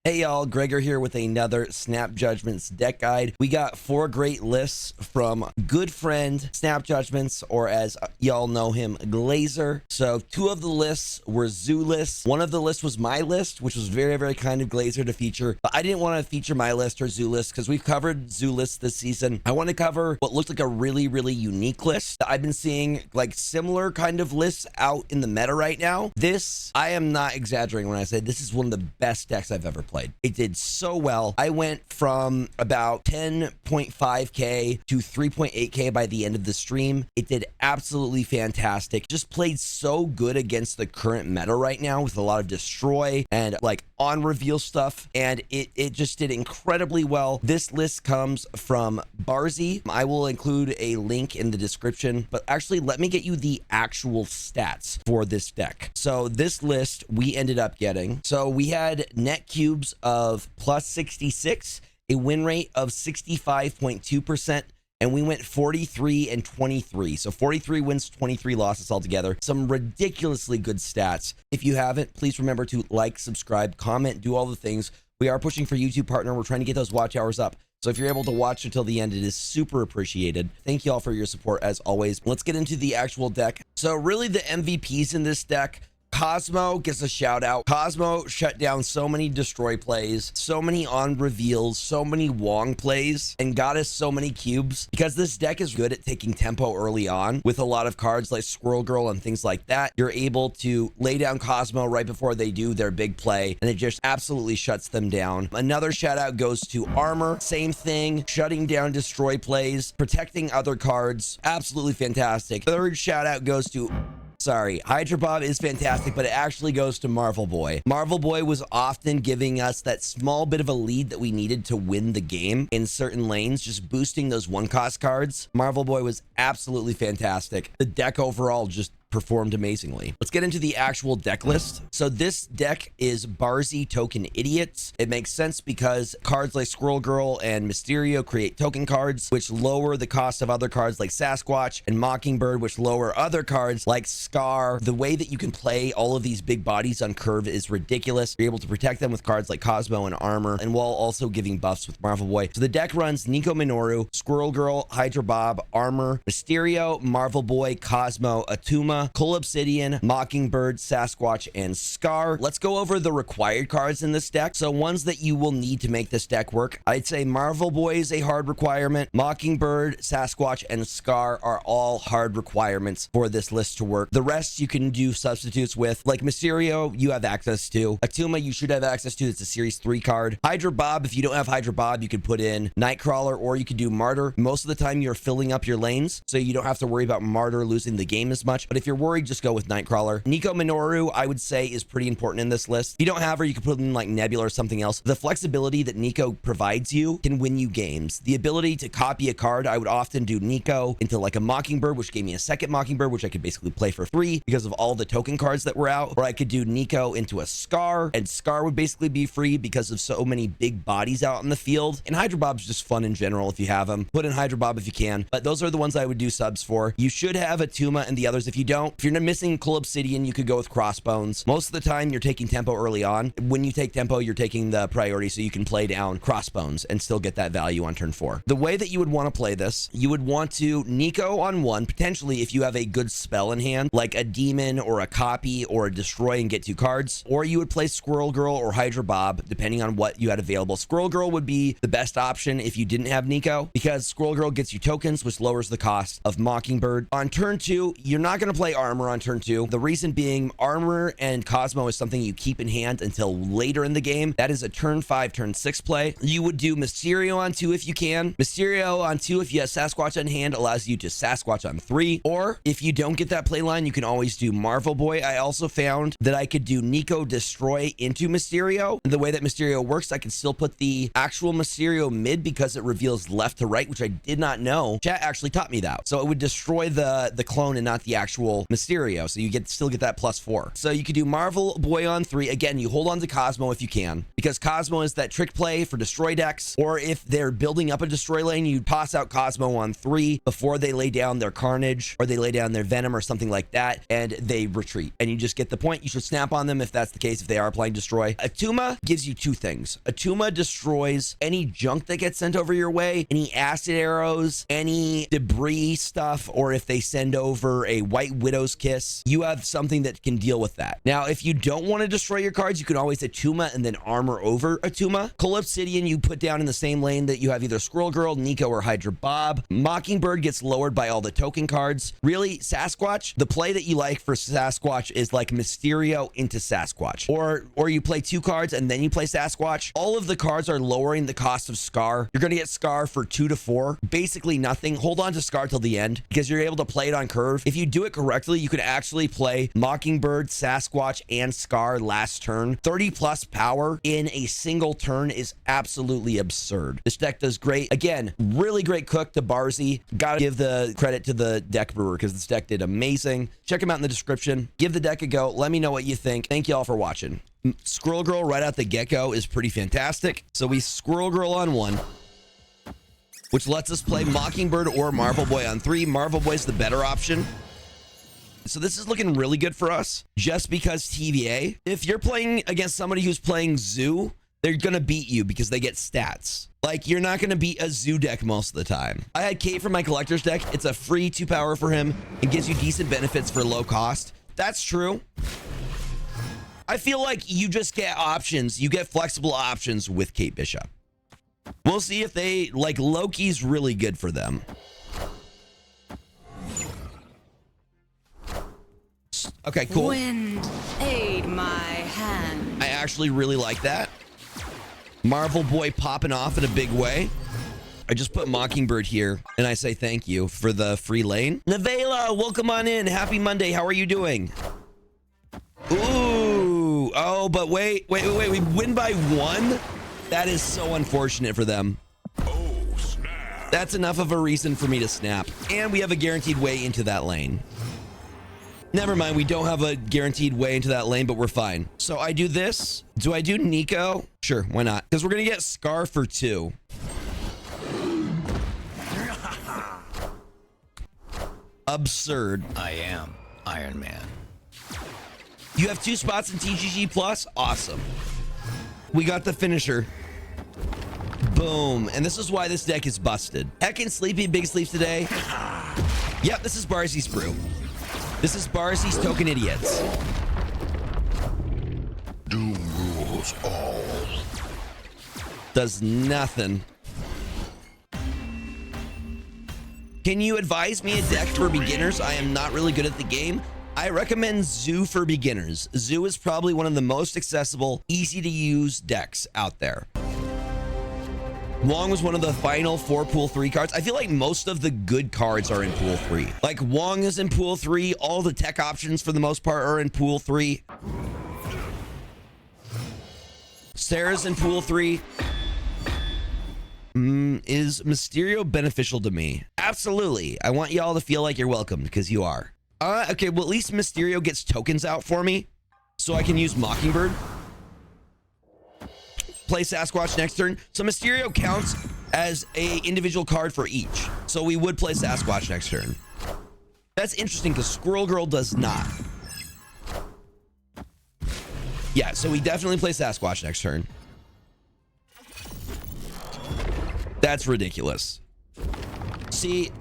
Hey y'all, Gregor here with another Snap Judgments deck guide. We got 4 great lists from good friend Snap Judgments, or as y'all know him, Glazer. So 2 of the lists were zoo lists. 1 of the lists was my list, which was very, very kind of Glazer to feature. But I didn't want to feature my list or zoo list because we've covered zoo lists this season. I want to cover what looked like a really, really unique list. I've been seeing like similar kind of lists out in the meta right now. This, I am not exaggerating when I say this is one of the best decks I've ever played. It did so well. I went from about 10.5k to 3.8k by the end of the stream. It did absolutely fantastic. Just played so good against the current meta right now with a lot of destroy and like on reveal stuff, and it just did incredibly well. This list comes from Barzy. I will include a link in the description, but actually let me get you the actual stats for this deck. So this list we ended up getting, so we had net cubes of plus 66, a win rate of 65.2%, and we went 43 and 23. So 43 wins, 23 losses altogether. Some ridiculously good stats. If you haven't, please remember to like, subscribe, comment, do all the things. We are pushing for YouTube partner. We're trying to get those watch hours up. So if you're able to watch until the end, it is super appreciated. Thank you all for your support as always. Let's get into the actual deck. So really the MVPs in this deck, Cosmo gets a shout out. Cosmo shut down so many destroy plays, so many on reveals, so many Wong plays, and got us so many cubes because this deck is good at taking tempo early on with a lot of cards like Squirrel Girl and things like that. You're able to lay down Cosmo right before they do their big play, and it just absolutely shuts them down. Another shout out goes to Armor. Same thing, shutting down destroy plays, protecting other cards. Absolutely fantastic. Third shout out goes to Hydra Bob is fantastic, but it actually goes to Marvel Boy. Marvel Boy was often giving us that small bit of a lead that we needed to win the game in certain lanes, just boosting those 1-cost cards. Marvel Boy was absolutely fantastic. The deck overall just performed amazingly. Let's get into the actual deck list. So this deck is Barzy Token Idiots. It makes sense because cards like Squirrel Girl and Mysterio create token cards, which lower the cost of other cards like Sasquatch and Mockingbird, which lower other cards like Scar. The way that you can play all of these big bodies on curve is ridiculous. You're able to protect them with cards like Cosmo and Armor, and while also giving buffs with Marvel Boy. So the deck runs Nico Minoru, Squirrel Girl, Hydra Bob, Armor, Mysterio, Marvel Boy, Cosmo, Atuma, Cool Obsidian, Mockingbird, Sasquatch, and Scar. Let's go over the required cards in this deck. So ones that you will need to make this deck work. I'd say Marvel Boy is a hard requirement. Mockingbird, Sasquatch, and Scar are all hard requirements for this list to work. The rest you can do substitutes with, like Mysterio, you have access to. Atuma, you should have access to. It's a Series 3 card. Hydra Bob, if you don't have Hydra Bob, you could put in Nightcrawler, or you could do Martyr. Most of the time, you're filling up your lanes, so you don't have to worry about Martyr losing the game as much. But if you're worried, just go with Nightcrawler. Nico Minoru, I would say, is pretty important in this list. If you don't have her, you can put in like Nebula or something else. The flexibility that Nico provides you can win you games. The ability to copy a card, I would often do Nico into like a Mockingbird, which gave me a second Mockingbird, which I could basically play for free because of all the token cards that were out. Or I could do Nico into a Scar, and Scar would basically be free because of so many big bodies out in the field. And Hydra Bob's just fun in general if you have them. Put in Hydra Bob if you can. But those are the ones I would do subs for. You should have Atuma and the others if you don't. If you're missing Cool Obsidian, you could go with Crossbones. Most of the time you're taking tempo early on. When you take tempo, you're taking the priority, so you can play down Crossbones and still get that value on turn 4. The way that you would want to play this, you would want to Nico on 1, potentially if you have a good spell in hand, like a Demon or a Copy or a Destroy and get 2 cards, or you would play Squirrel Girl or Hydra Bob, depending on what you had available. Squirrel Girl would be the best option if you didn't have Nico, because Squirrel Girl gets you tokens, which lowers the cost of Mockingbird. On turn 2, you're not going to play Armor on turn 2. The reason being, Armor and Cosmo is something you keep in hand until later in the game. That is a turn 5, turn 6 play. You would do Mysterio on 2 if you can. Mysterio on 2 if you have Sasquatch on hand allows you to Sasquatch on 3. Or if you don't get that play line, you can always do Marvel Boy. I also found that I could do Nico Destroy into Mysterio. And the way that Mysterio works, I can still put the actual Mysterio mid because it reveals left to right, which I did not know. Chat actually taught me that. So it would destroy the clone and not the actual Marvel Mysterio. So you still get that +4. So you could do Marvel Boy on 3. Again, you hold on to Cosmo if you can, because Cosmo is that trick play for destroy decks. Or if they're building up a destroy lane, you toss out Cosmo on 3 before they lay down their Carnage or they lay down their Venom or something like that, and they retreat. And you just get the point. You should snap on them if that's the case, if they are playing destroy. Atuma gives you 2 things. Atuma destroys any junk that gets sent over your way, any acid arrows, any debris stuff, or if they send over a White Widow's Kiss, you have something that can deal with that. Now, if you don't want to destroy your cards, you can always Atuma and then armor over Atuma. Collapsidian you put down in the same lane that you have either Squirrel Girl, Nico, or Hydra Bob. Mockingbird gets lowered by all the token cards. Really, Sasquatch, the play that you like for Sasquatch is like Mysterio into Sasquatch. Or you play 2 cards and then you play Sasquatch. All of the cards are lowering the cost of Scar. You're going to get Scar for 2 to 4. Basically nothing. Hold on to Scar till the end because you're able to play it on curve. If you do it correctly, you can actually play Mockingbird, Sasquatch, and Scar last turn. 30 plus power in a single turn is absolutely absurd. This deck does great. Again, really great cook to Barzy. Gotta give the credit to the deck brewer because this deck did amazing. Check him out in the description. Give the deck a go. Let me know what you think. Thank you all for watching. Squirrel Girl right out the get-go is pretty fantastic. So we Squirrel Girl on 1, which lets us play Mockingbird or Marvel Boy on 3. Marvel Boy's the better option. So this is looking really good for us just because TVA. If you're playing against somebody who's playing Zoo, they're going to beat you because they get stats. Like, you're not going to beat a Zoo deck most of the time. I had Kate for my collector's deck. It's a free 2 power for him. It gives you decent benefits for low cost. That's true. I feel like you just get options. You get flexible options with Kate Bishop. We'll see if they, like, Loki's really good for them. Okay, cool. Wind, aid my hand. I actually really like that. Marvel Boy popping off in a big way. I just put Mockingbird here, and I say thank you for the free lane. Nevela, welcome on in. Happy Monday. How are you doing? Ooh. Oh, but wait. We win by 1? That is so unfortunate for them. Oh, snap. That's enough of a reason for me to snap. And we have a guaranteed way into that lane. Never mind, we don't have a guaranteed way into that lane, but we're fine. So I do this. Do I do Nico? Sure, why not? Because we're going to get Scar for 2. Absurd. I am Iron Man. You have 2 spots in TGG Plus? Awesome. We got the finisher. Boom. And this is why this deck is busted. Heckin' Sleepy Big Sleeps today. Yep, this is Barzy's brew. This is Barzy's Token Idiots. Doom rules all. Does nothing. Can you advise me a deck for beginners? I am not really good at the game. I recommend Zoo for beginners. Zoo is probably one of the most accessible, easy to use decks out there. Wong was one of the final 4 Pool 3 cards. I feel like most of the good cards are in Pool 3. Like Wong is in Pool 3. All the tech options for the most part are in Pool 3. Sera's in Pool 3. Is Mysterio beneficial to me? Absolutely. I want y'all to feel like you're welcome because you are. Okay, well, at least Mysterio gets tokens out for me so I can use Mockingbird. Play Sasquatch next turn. So Mysterio counts as a individual card for each. So we would play Sasquatch next turn. That's interesting because Squirrel Girl does not. Yeah, so we definitely play Sasquatch next turn. That's ridiculous. See,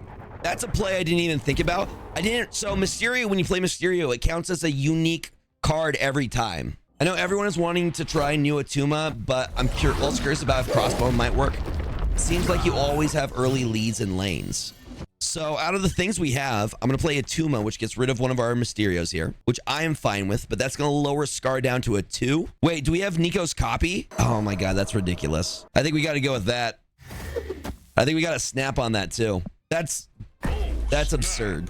that's a play I didn't even think about. So Mysterio, when you play Mysterio, it counts as a unique card every time. I know everyone is wanting to try New Atuma, but I'm also curious about if Crossbow might work. Seems like you always have early leads in lanes. So out of the things we have, I'm going to play Atuma, which gets rid of one of our Mysterios here, which I am fine with, but that's going to lower Scar down to a 2. Wait, do we have Nico's copy? Oh my God, that's ridiculous. I think we got to go with that. I think we got to snap on that too. That's absurd.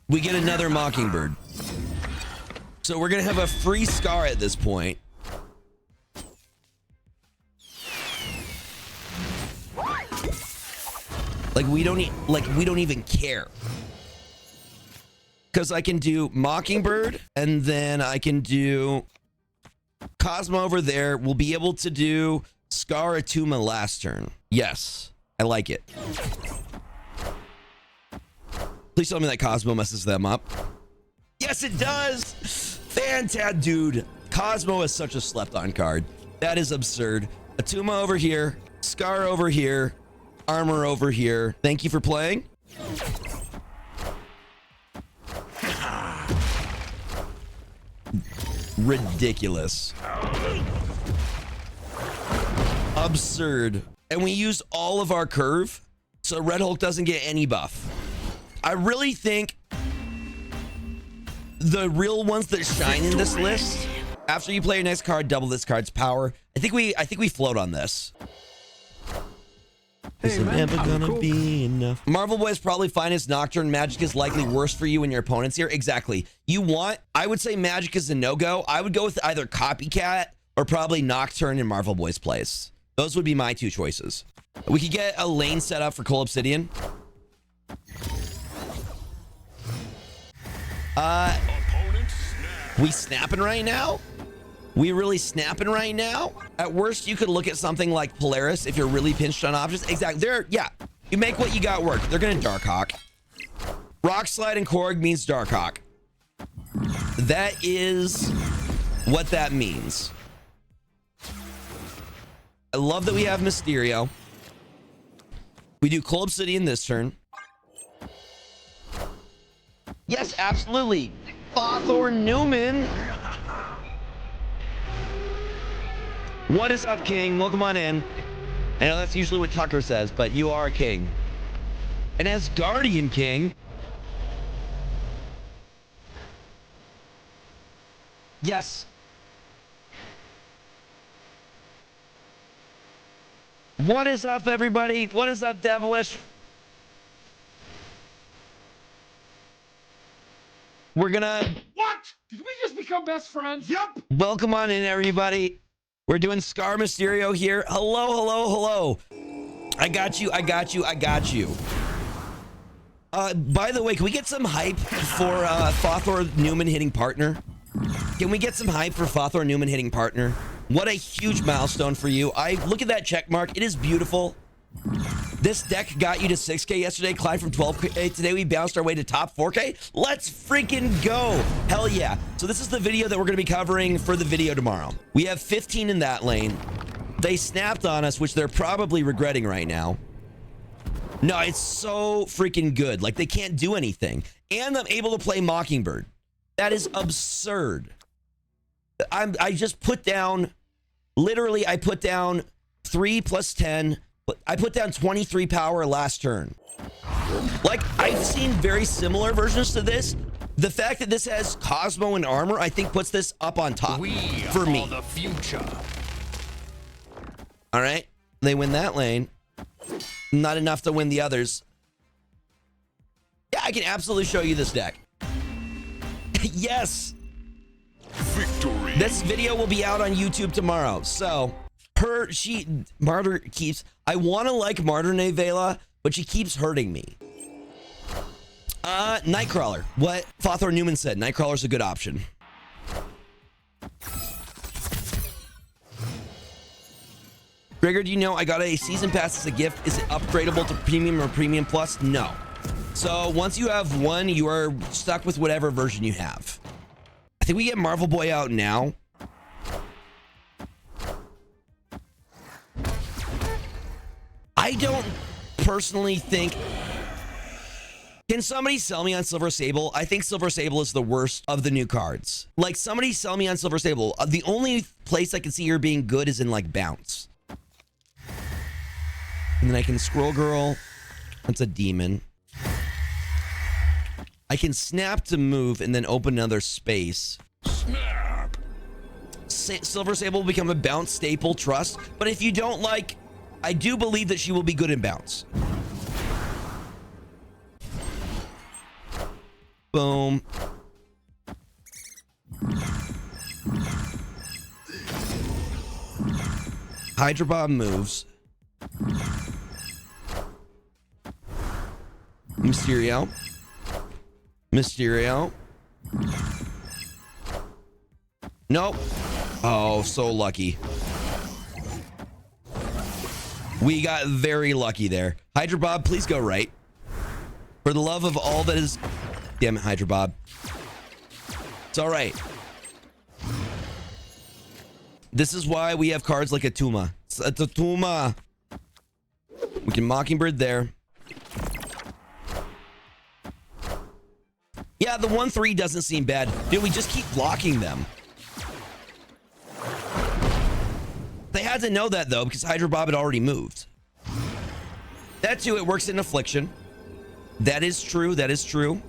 We get another Mockingbird. So we're going to have a free Scar at this point. Like, we don't even care. Because I can do Mockingbird, and then I can do Cosmo over there. We'll be able to do Scar Atuma last turn. Yes, I like it. Please tell me that Cosmo messes them up. Yes, it does. Fantastic, dude. Cosmo is such a slept-on card. That is absurd. Atuma over here, Scar over here, Armor over here. Thank you for playing. Ridiculous. Absurd. And we used all of our curve, so Red Hulk doesn't get any buff. I really think the real ones that shine in this list, after you play your next card, double this card's power. I think we float on this. Is it ever gonna be enough? Marvel Boy is probably fine as Nocturne. Magic is likely worse for you and your opponents here. Exactly. I would say Magic is a no-go. I would go with either Copycat or probably Nocturne in Marvel Boy's place. Those would be my two choices. We could get a lane set up for Cold Obsidian. We snapping right now? We really snapping right now? At worst, you could look at something like Polaris if you're really pinched on options. Exactly. Yeah. You make what you got work. They're going to DarkHawk. Rock Slide and Korg means DarkHawk. That is what that means. I love that we have Mysterio. We do Cold Obsidian this turn. Yes, absolutely. Fathor Newman. What is up, King? Welcome on in. I know that's usually what Tucker says, but you are a king. And as Guardian King... Yes. What is up, everybody? What is up, Devilish? We're gonna... What? Did we just become best friends? Yep. Welcome on in, everybody. We're doing Scar Mysterio here. Hello, hello, hello. I got you. By the way, can we get some hype for Fathor Newman hitting partner? Can we get some hype for Fathor Newman hitting partner? What a huge milestone for you. Look at that check mark. It is beautiful. This deck got you to 6K yesterday, climbed from 12K. Today we bounced our way to top 4K. Let's freaking go. Hell yeah. So this is the video that we're going to be covering for the video tomorrow. We have 15 in that lane. They snapped on us, which they're probably regretting right now. No, it's so freaking good. Like, they can't do anything. And I'm able to play Mockingbird. That is absurd. I just put down, literally, I put down 3 plus 10. I put down 23 power last turn. Like, I've seen very similar versions to this. The fact that this has Cosmo and armor, I think puts this up on top for me. The future. All right, they win that lane. Not enough to win the others. Yeah, I can absolutely show you this deck. Yes. Victory. This video will be out on YouTube tomorrow. So Martyr keeps, I want to like Martyr Nevela, but she keeps hurting me. Nightcrawler. What Fathor Newman said. Nightcrawler's a good option. Gregor, do you know I got a season pass as a gift? Is it upgradable to premium or premium plus? No. So once you have one, you are stuck with whatever version you have. I think we get Marvel Boy out now. I don't personally think... Can somebody sell me on Silver Sable? I think Silver Sable is the worst of the new cards. Like, somebody sell me on Silver Sable. The only place I can see her being good is in, like, Bounce. And then I can Scroll Girl. That's a demon. I can snap to move and then open another space. Snap. Silver Sable will become a Bounce staple trust. But if you don't like... I do believe that she will be good in Bounce. Boom. Hydra Bomb moves. Mysterio. Mysterio. Nope. Oh, so lucky. We got very lucky there. Hydra Bob, please go right. For the love of all that is... Damn it, Hydra Bob. It's all right. This is why we have cards like a Tuma. It's a Tuma. We can Mockingbird there. Yeah, the 1-3 doesn't seem bad. Dude, we just keep blocking them. They had to know that, though, because Hydra Bob had already moved. That, too, it works in Affliction. That is true. That is true.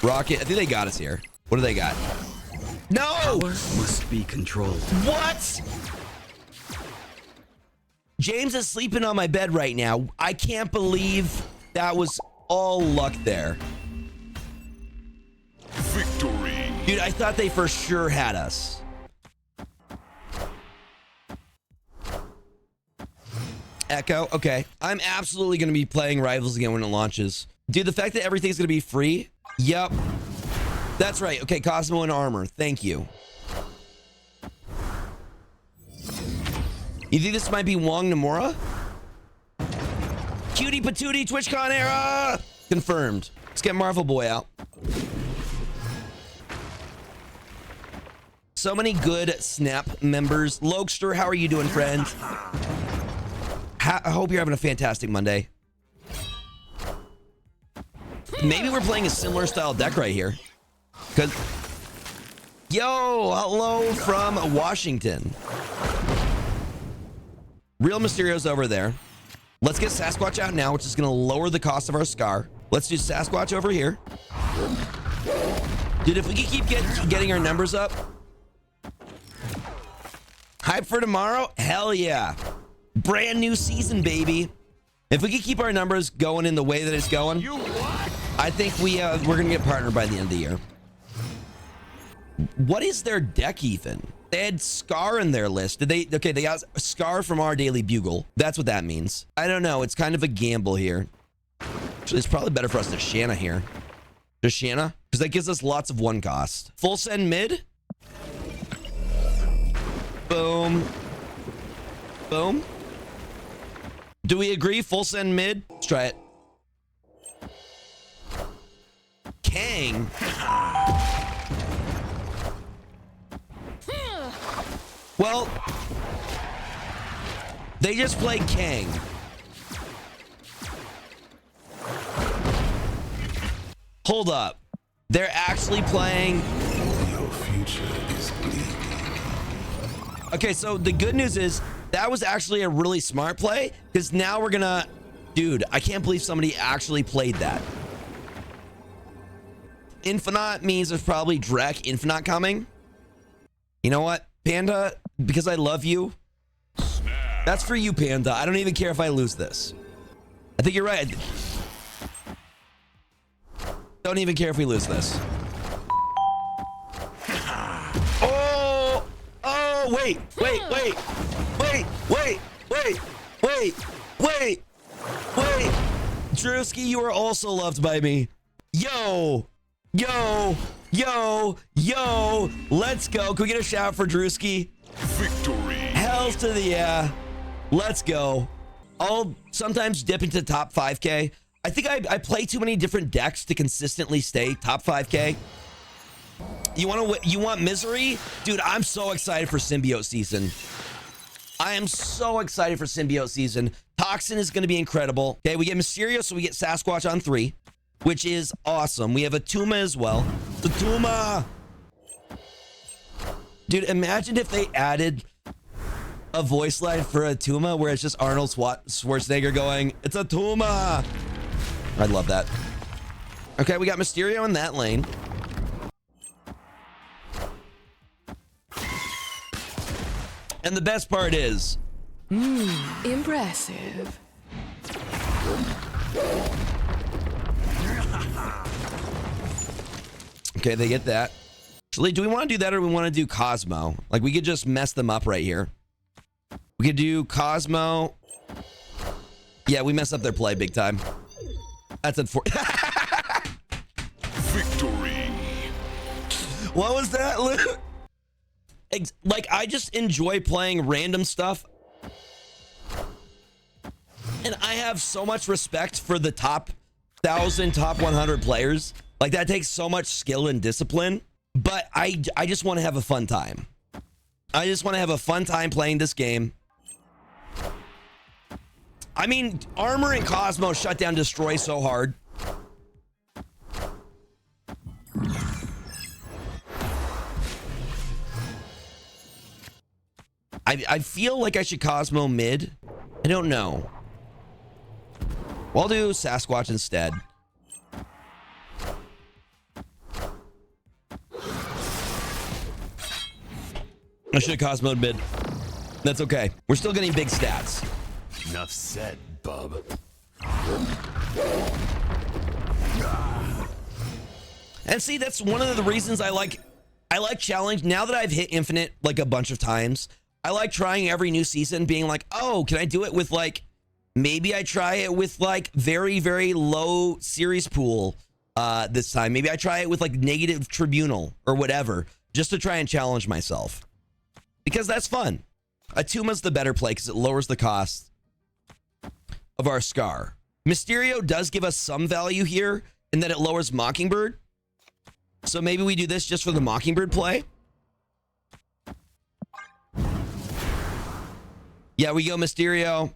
Rocket. I think they got us here. What do they got? No! Power must be controlled. What? James is sleeping on my bed right now. I can't believe that was all luck there. Victory. Dude, I thought they for sure had us. Echo. Okay. I'm absolutely going to be playing Rivals again when it launches. Dude, the fact that everything's going to be free. Yep. That's right. Okay, Cosmo and armor. Thank you. You think this might be Wong Namora? Cutie patootie TwitchCon era! Confirmed. Let's get Marvel Boy out. So many good Snap members. Lokester, how are you doing, friend? I hope you're having a fantastic Monday. Maybe we're playing a similar style deck right here. Because, yo, hello from Washington. Real Mysterio's over there. Let's get Sasquatch out now, which is going to lower the cost of our Scar. Let's do Sasquatch over here. Dude, if we can keep getting our numbers up. Hype for tomorrow? Hell yeah. Brand new season, baby. If we can keep our numbers going in the way that it's going, I think we're going to get partnered by the end of the year. What is their deck even? They had Scar in their list. Did they? Okay, they got Scar from our Daily Bugle. That's what that means. I don't know. It's kind of a gamble here. Actually, it's probably better for us to Shanna here. Just Shanna? Because that gives us lots of one cost. Full send mid. Boom. Boom. Do we agree? Full send mid? Let's try it. Kang. Well, they just played Kang. Hold up. They're actually playing. Your future is bleak. Okay, so the good news is that was actually a really smart play because now we're gonna. Dude, I can't believe somebody actually played that. Infinite means there's probably Drek Infinite coming. You know what, Panda? Because I love you. That's for you, Panda. I don't even care if I lose this. I think you're right. Don't even care if we lose this. Oh! Oh, wait. Drewski, you are also loved by me. Yo! Let's go. Can we get a shout for Drewski? Victory. Hells to the yeah. Let's go. I'll sometimes dip into top 5K. I think I play too many different decks to consistently stay top 5K. You want misery? Dude, I'm so excited for Symbiote season. I am so excited for Symbiote season. Toxin is going to be incredible. Okay, we get Mysterio, so we get Sasquatch on 3, which is awesome. We have a Tuma as well. The Tuma. Dude, imagine if they added a voice line for a Tuma where it's just Arnold Schwarzenegger going, "It's a Tuma." I'd love that. Okay, we got Mysterio in that lane. And the best part is... Impressive. Okay, they get that. Actually, do we want to do that or do we want to do Cosmo? Like, we could just mess them up right here. We could do Cosmo. Yeah, we messed up their play big time. That's unfortunate. Victory. What was that? Like, I just enjoy playing random stuff. And I have so much respect for the top 1,000, top 100 players. Like, that takes so much skill and discipline. But I just want to have a fun time. I just want to have a fun time playing this game. I mean, Armor and Cosmo shut down Destroy so hard. I feel like I should Cosmo mid. I don't know. Well, I'll do Sasquatch instead. I should have Cosmoed mid. That's okay. We're still getting big stats. Enough said, bub. And see, that's one of the reasons I like challenge. Now that I've hit infinite like a bunch of times, I like trying every new season being like, oh, can I do it with like, maybe I try it with like very, very low series pool this time. Maybe I try it with like negative tribunal or whatever, just to try and challenge myself. Because that's fun. Atuma's the better play because it lowers the cost of our Scar. Mysterio does give us some value here in that it lowers Mockingbird. So maybe we do this just for the Mockingbird play. Yeah, we go Mysterio.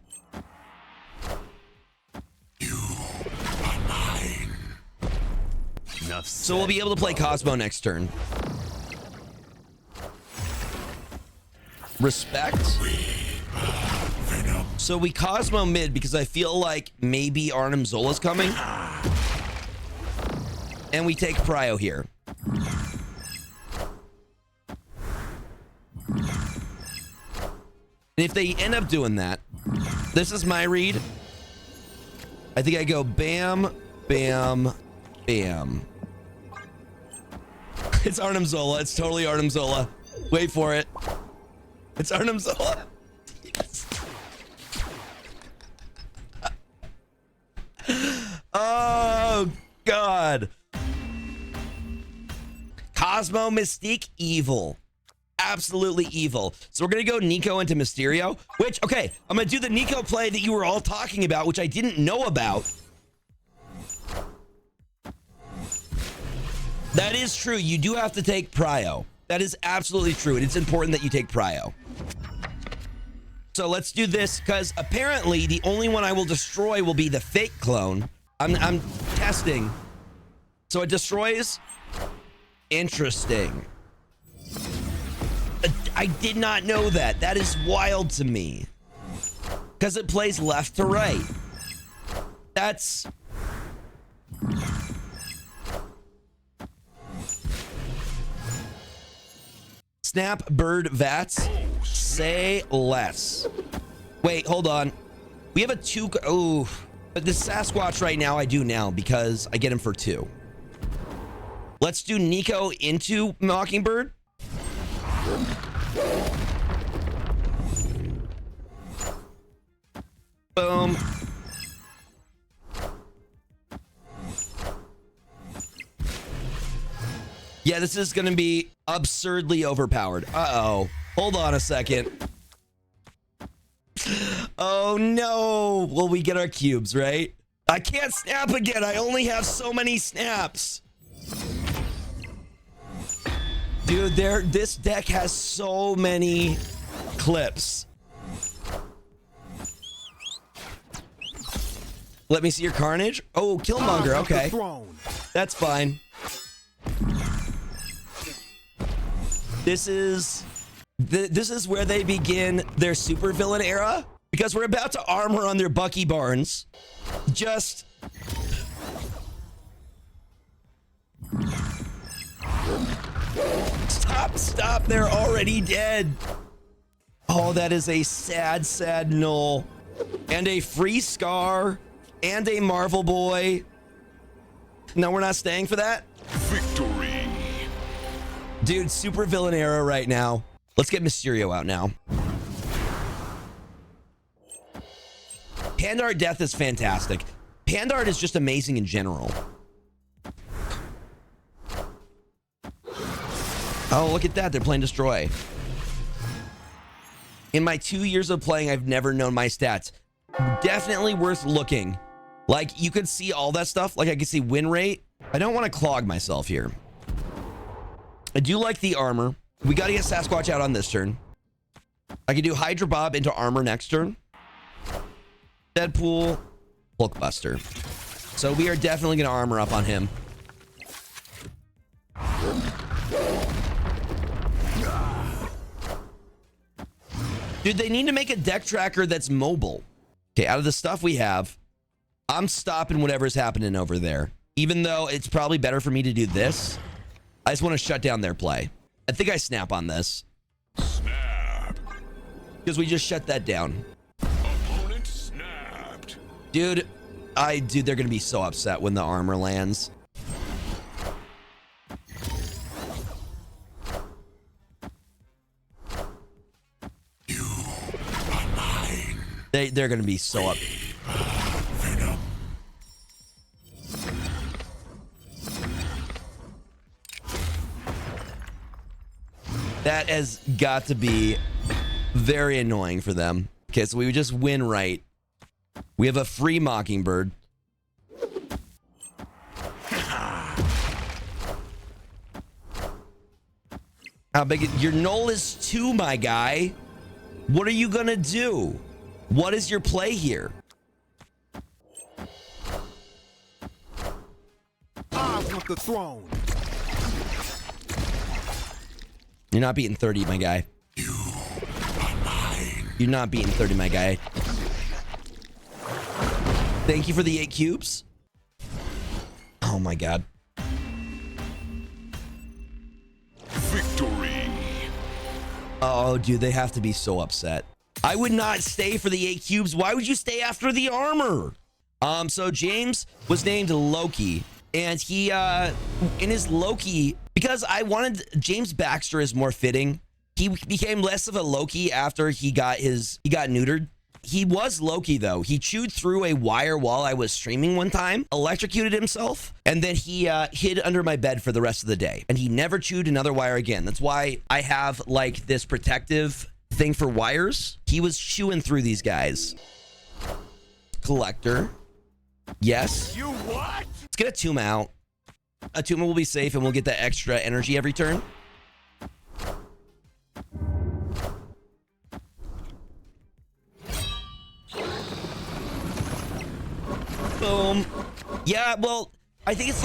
You are mine. Enough said, So we'll be able to play Cosmo next turn. Respect. So we Cosmo mid because I feel like maybe Arnim Zola's coming. And we take Prio here. And if they end up doing that, this is my read. I think I go bam, bam, bam. It's Arnim Zola. It's totally Arnim Zola. Wait for it. It's Arnim Zola. Yes. Oh, God. Cosmo, Mystique, evil. Absolutely evil. So we're going to go Nico into Mysterio, which, okay, I'm going to do the Nico play that you were all talking about, which I didn't know about. That is true. You do have to take Prio. That is absolutely true. And it's important that you take Prio. So let's do this because apparently the only one I will destroy will be the fake clone. I'm testing. So it destroys. Interesting. I did not know that. That is wild to me. Because it plays left to right. That's... Snap, Bird, Vats. Say less. Wait, hold on. We have a 2... Oh, but this Sasquatch right now, I do now because I get him for 2. Let's do Nico into Mockingbird. Boom. Yeah, this is going to be absurdly overpowered. Uh-oh. Hold on a second. Oh, no. Well, we get our cubes, right? I can't snap again. I only have so many snaps. Dude, this deck has so many clips. Let me see your Carnage. Oh, Killmonger. Okay. That's fine. This is where they begin their supervillain era because we're about to armor on their Bucky Barnes. Just stop. They're already dead. Oh, that is a sad, sad null. And a free Scar and a Marvel Boy. No, we're not staying for that. Victory. Dude, super villain era right now. Let's get Mysterio out now. Pandart Death is fantastic. Pandart is just amazing in general. Oh, look at that. They're playing Destroy. In my 2 years of playing, I've never known my stats. Definitely worth looking. Like, you could see all that stuff. Like, I can see win rate. I don't want to clog myself here. I do like the armor. We got to get Sasquatch out on this turn. I can do Hydra Bob into armor next turn. Deadpool, Hulkbuster. So we are definitely going to armor up on him. Dude, they need to make a deck tracker that's mobile. Okay, out of the stuff we have, I'm stopping whatever's happening over there. Even though it's probably better for me to do this. I just want to shut down their play. I think I snap on this. Snap. Because we just shut that down. Opponent snapped. Dude, they're going to be so upset when the armor lands. They're going to be so up. That has got to be very annoying for them. Okay, so we would just win right. We have a free Mockingbird. How big? Your null is 2, my guy. What are you going to do? What is your play here? I want the throne. You're not beating 30, my guy. You are mine. You're not beating 30, my guy. Thank you for the 8 cubes. Oh my god. Victory. Oh, dude, they have to be so upset. I would not stay for the 8 cubes. Why would you stay after the armor? So James was named Loki, and he in his Loki, because I wanted James Baxter is more fitting. He became less of a Loki after he got neutered. He was Loki though. He chewed through a wire while I was streaming one time, electrocuted himself, and then he hid under my bed for the rest of the day. And he never chewed another wire again. That's why I have like this protective thing for wires. He was chewing through these guys. Collector. Yes. You what? Let's get a Tuma out. A Tuma will be safe and we'll get that extra energy every turn. Boom. Yeah, well, I think it's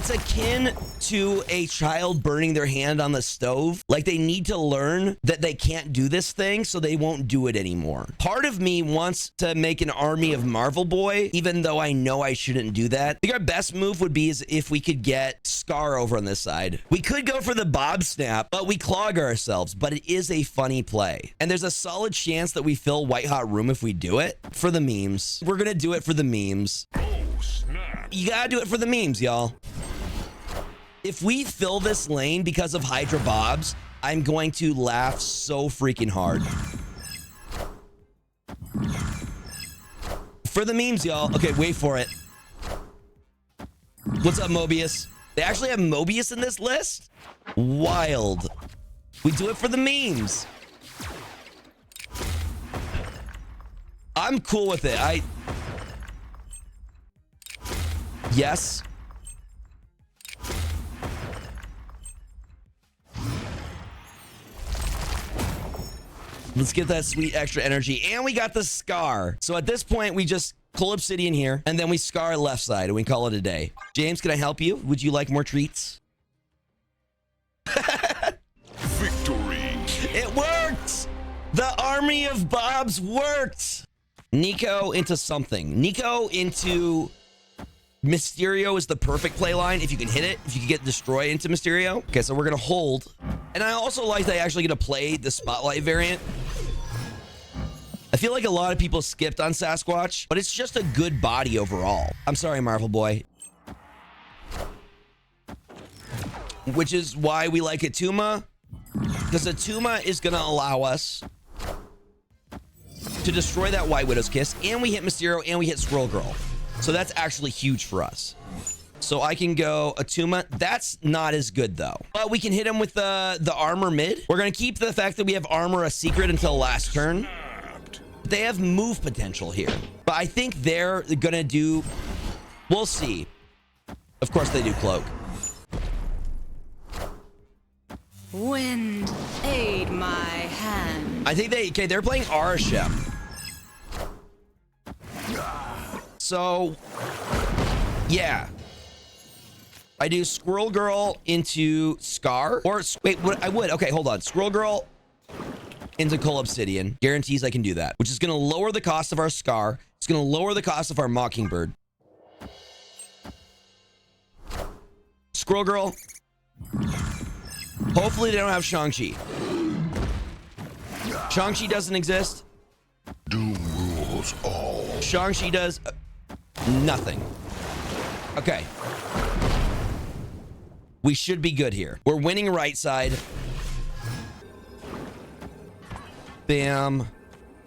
akin to a child burning their hand on the stove. Like they need to learn that they can't do this thing, so they won't do it anymore. Part of me wants to make an army of Marvel Boy, even though I know I shouldn't do that. I think our best move would be is if we could get Scar over on this side. We could go for the Bob Snap, but we clog ourselves. But it is a funny play. And there's a solid chance that we fill White Hot Room if we do it. For the memes. We're gonna do it for the memes. Oh, snap. You gotta do it for the memes, y'all. If we fill this lane because of Hydra Bobs, I'm going to laugh so freaking hard. For the memes, y'all. Okay, wait for it. What's up, Mobius? They actually have Mobius in this list? Wild. We do it for the memes. I'm cool with it. Yes. Let's get that sweet extra energy. And we got the Scar. So at this point, we just pull Obsidian here, and then we Scar left side, and we call it a day. James, can I help you? Would you like more treats? Victory. It worked! The army of Bobs worked! Nico into something. Nico into Mysterio is the perfect play line if you can hit it, if you can get Destroy into Mysterio. Okay, so we're gonna hold. And I also like that I actually get to play the Spotlight variant. I feel like a lot of people skipped on Sasquatch, but it's just a good body overall. I'm sorry, Marvel Boy. Which is why we like Atuma, because Atuma is gonna allow us to destroy that White Widow's Kiss, and we hit Mysterio, and we hit Squirrel Girl. So that's actually huge for us. So I can go Atuma. That's not as good, though. But we can hit him with the armor mid. We're going to keep the fact that we have armor a secret until last turn. They have move potential here. But I think they're going to do... We'll see. Of course they do cloak. Wind, aid my hand. I think they're playing Arishem. So, yeah. I do Squirrel Girl into Scar. Or, wait, what? I would. Okay, hold on. Squirrel Girl into Coal Obsidian. Guarantees I can do that. Which is going to lower the cost of our Scar. It's going to lower the cost of our Mockingbird. Squirrel Girl. Hopefully they don't have Shang-Chi. Shang-Chi doesn't exist. Doom rules all. Shang-Chi does nothing. Okay. We should be good here. We're winning right side. Bam.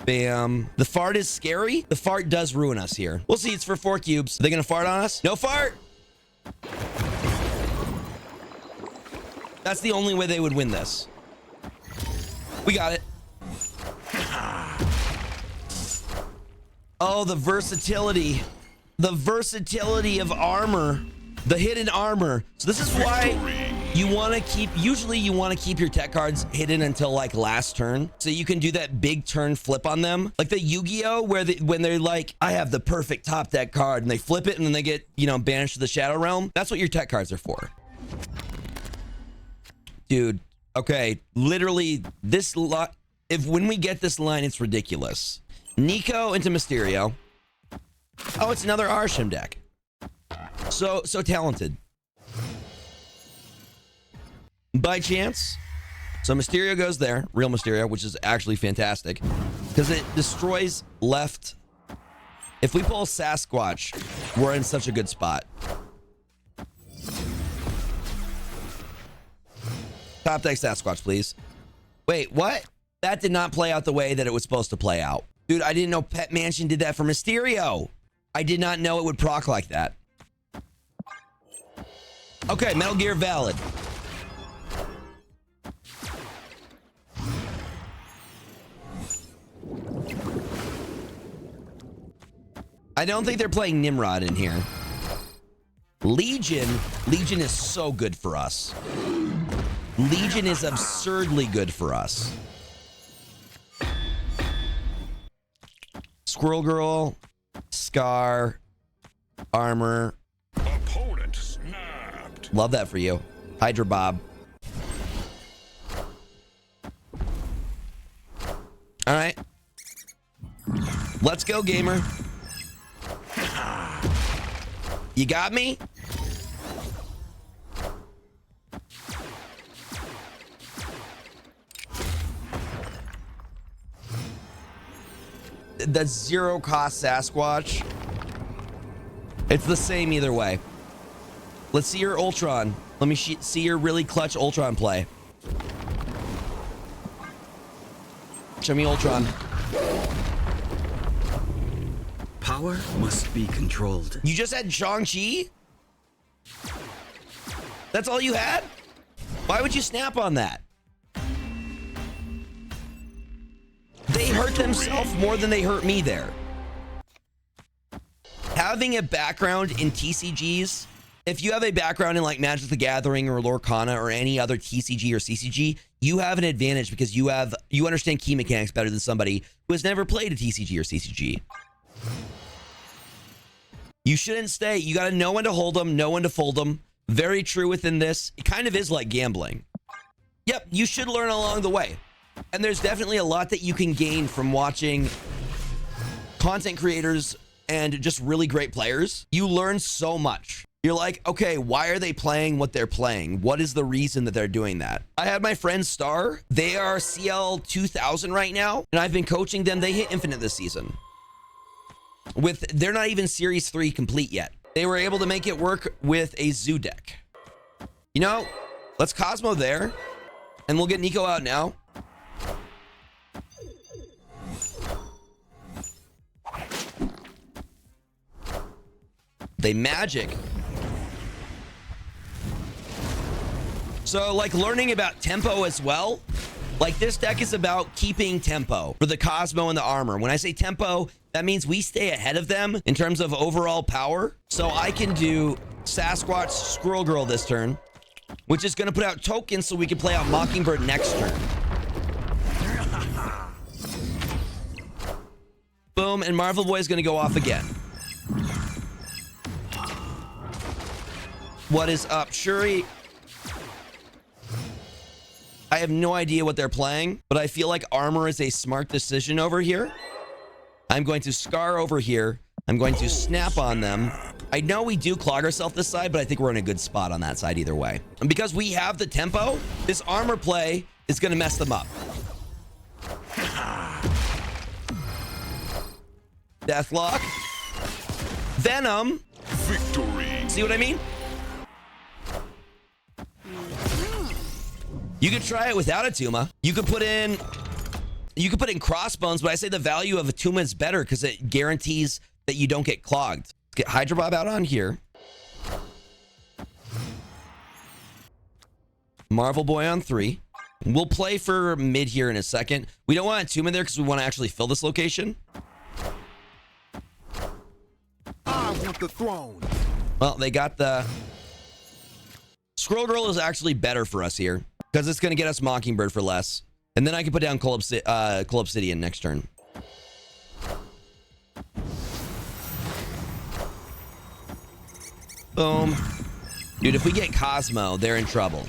Bam. The fart is scary. The fart does ruin us here. We'll see. It's for 4 cubes. Are they going to fart on us? No fart. That's the only way they would win this. We got it. Oh, the versatility. The versatility of armor. The hidden armor. So this is why you want to keep... Usually you want to keep your tech cards hidden until like last turn. So you can do that big turn flip on them. Like the Yu-Gi-Oh! Where when they're like, I have the perfect top deck card. And they flip it and then they get, you know, banished to the Shadow Realm. That's what your tech cards are for. Dude, okay, literally this lot, when we get this line, it's ridiculous. Nico into Mysterio. Oh, it's another Arishem deck. So talented. By chance. So Mysterio goes there, real Mysterio, which is actually fantastic because it destroys left. If we pull Sasquatch, we're in such a good spot. Top deck Sasquatch, please. Wait, what? That did not play out the way that it was supposed to play out. Dude, I didn't know Pet Mansion did that for Mysterio. I did not know it would proc like that. Okay, Metal Gear valid. I don't think they're playing Nimrod in here. Legion is so good for us. Legion is absurdly good for us. Squirrel Girl, Scar, armor. Opponent snapped. Love that for you. Hydra Bob. All right. Let's go, gamer. You got me? That's zero cost Sasquatch. It's the same either way. Let's see your Ultron. Let me see your really clutch Ultron play. Show me Ultron. Power must be controlled. You just had Shang-Chi? That's all you had? Why would you snap on that? They hurt themselves more than they hurt me there. Having a background in TCGs, if you have a background in like Magic the Gathering or Lorcana or any other TCG or CCG, you have an advantage because you understand key mechanics better than somebody who has never played a TCG or CCG. You shouldn't stay. You got to know when to hold them, know when to fold them. Very true within this. It kind of is like gambling. Yep, you should learn along the way. And there's definitely a lot that you can gain from watching content creators and just really great players. You learn so much. You're like, okay, why are they playing what they're playing? What is the reason that they're doing that? I had my friend Star. They are CL 2000 right now, and I've been coaching them. They hit Infinite this season. They're not even Series 3 complete yet. They were able to make it work with a Zoo deck. You know, let's Cosmo there, and we'll get Nico out now. They magic. So like learning about tempo as well. Like this deck is about keeping tempo for the Cosmo and the armor. When I say tempo, that means we stay ahead of them in terms of overall power. So I can do Sasquatch Squirrel Girl this turn, which is going to put out tokens so we can play out Mockingbird next turn. Boom, and Marvel Boy is going to go off again. What is up, Shuri? I have no idea what they're playing, but I feel like armor is a smart decision over here. I'm going to Scar over here. I'm going to snap on them. I know we do clog ourselves this side, but I think we're in a good spot on that side either way. And because we have the tempo, this armor play is going to mess them up. Deathlock. Venom. Victory. See what I mean? You could try it without a Tuma. You could put in Crossbones, but I say the value of a Tuma is better because it guarantees that you don't get clogged. Let's get Hydra Bob out on here. Marvel Boy on 3. We'll play for mid here in a second. We don't want a Tuma there because we want to actually fill this location. I want the throne. Well, they got the... Squirrel Girl is actually better for us here because it's going to get us Mockingbird for less. And then I can put down Coal Obsidian next turn. Boom. Dude, if we get Cosmo, they're in trouble.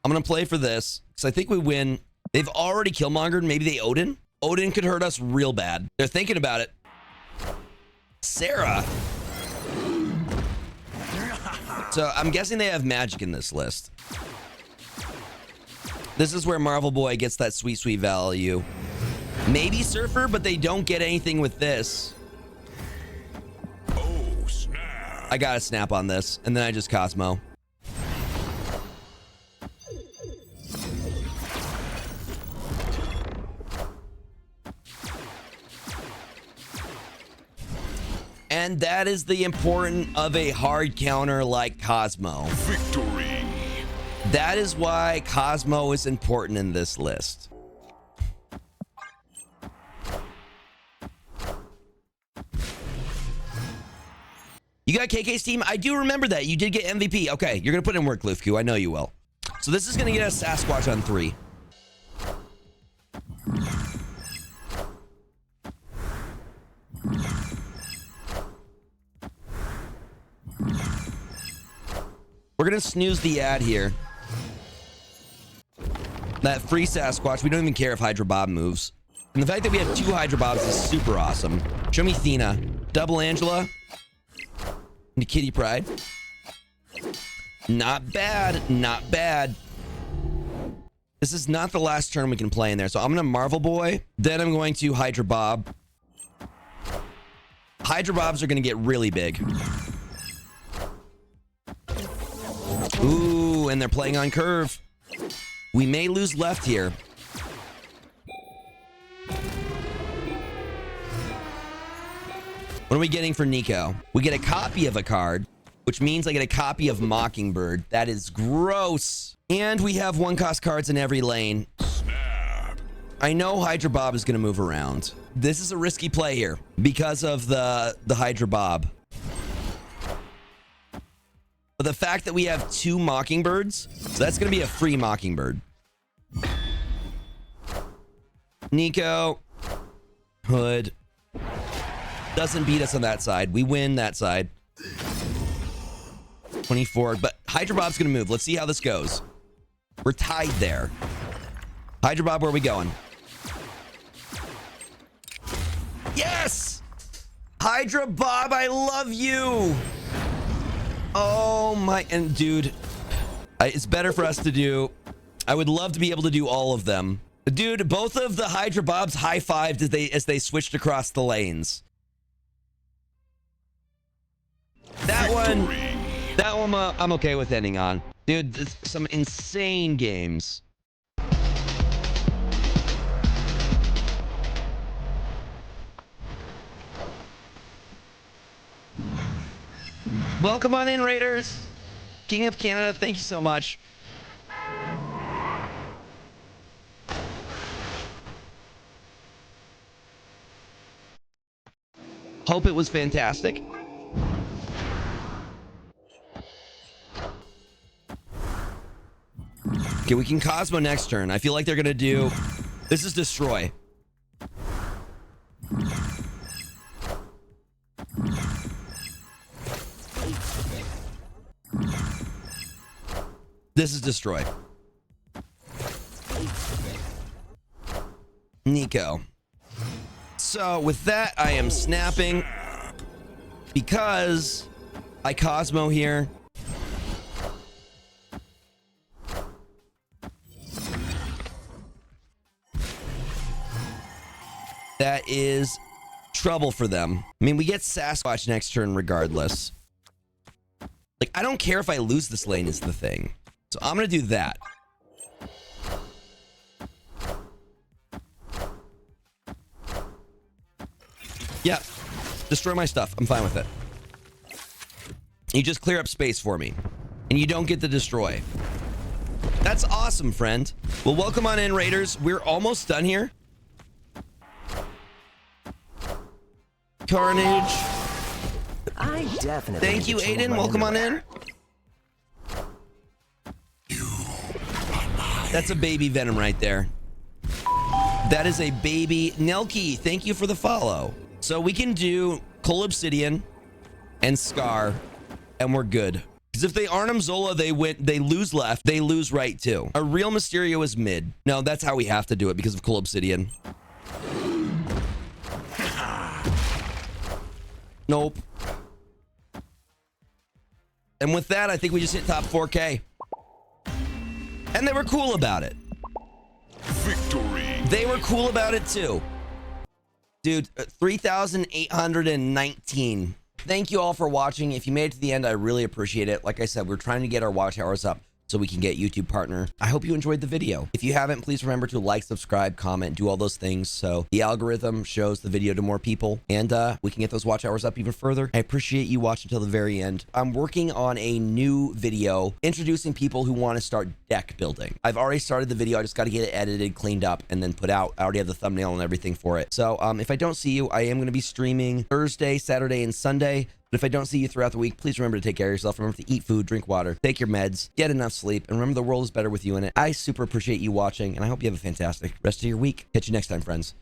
I'm going to play for this because I think we win. They've already Killmongered. Maybe they Odin. Odin could hurt us real bad. They're thinking about it. Sera. So I'm guessing they have magic in this list. This is where Marvel Boy gets that sweet, sweet value. Maybe Surfer, but they don't get anything with this. Oh, snap. I gotta snap on this, and then I just Cosmo. And that is the importance of a hard counter like Cosmo. Victory. That is why Cosmo is important in this list. You got KK's team? I do remember that. You did get MVP. Okay, you're going to put in work, Lufku. I know you will. So this is going to get us Sasquatch on 3. We're going to snooze the ad here. That free Sasquatch, we don't even care if Hydra Bob moves. And the fact that we have 2 Hydra Bobs is super awesome. Show me Thena. Double Angela. And Kitty Pride. Not bad. Not bad. This is not the last turn we can play in there. So I'm going to Marvel Boy. Then I'm going to Hydra Bob. Hydra Bobs are going to get really big. Ooh, and they're playing on curve. We may lose left here. What are we getting for Nico? We get a copy of a card, which means I get a copy of Mockingbird. That is gross. And we have 1-cost cards in every lane. Snap. I know Hydra Bob is going to move around. This is a risky play here because of the Hydra Bob. But the fact that we have 2 Mockingbirds, so that's going to be a free Mockingbird. Nico. Hood. Doesn't beat us on that side. We win that side. 24. But Hydra Bob's going to move. Let's see how this goes. We're tied there. Hydra Bob, where are we going? Yes! Hydra Bob, I love you. Oh my, and dude, it's better for us to do. I would love to be able to do all of them. Dude, both of the Hydra Bobs high-fived as they switched across the lanes. That one I'm okay with ending on. Dude, some insane games. Welcome on in, Raiders. King of Canada, thank you so much. Hope it was fantastic. Okay, we can Cosmo next turn. I feel like they're gonna do... This is Destroy. This is Destroy. Nico. So with that, I am snapping because I Cosmo here. That is trouble for them. I mean, we get Sasquatch next turn regardless. Like, I don't care if I lose this lane is the thing. So I'm going to do that. Yeah. Destroy my stuff. I'm fine with it. You just clear up space for me. And you don't get to destroy. That's awesome, friend. Well, welcome on in, Raiders. We're almost done here. Carnage. I definitely. Thank you, Aiden. Welcome on in. That's a baby Venom right there. That is a baby Nelky. Thank you for the follow. So we can do Coal Obsidian and Scar, and we're good. Because if they Arnim Zola, they lose left, they lose right too. A real Mysterio is mid. No, that's how we have to do it because of Coal Obsidian. Nope. And with that, I think we just hit top 4K. And they were cool about it. Victory. They were cool about it too. Dude, 3,819. Thank you all for watching. If you made it to the end, I really appreciate it. Like I said, we're trying to get our watch hours up so we can get YouTube partner. I hope you enjoyed the video. If you haven't, please remember to like, subscribe, comment, do all those things so the algorithm shows the video to more people and we can get those watch hours up even further. I appreciate you watching till the very end. I'm working on a new video introducing people who want to start deck building. I've already started the video. I just got to get it edited, cleaned up, and then put out. I already have the thumbnail and everything for it. So if I don't see you, I am going to be streaming Thursday, Saturday, and Sunday. But if I don't see you throughout the week, please remember to take care of yourself. Remember to eat food, drink water, take your meds, get enough sleep, and remember the world is better with you in it. I super appreciate you watching, and I hope you have a fantastic rest of your week. Catch you next time, friends.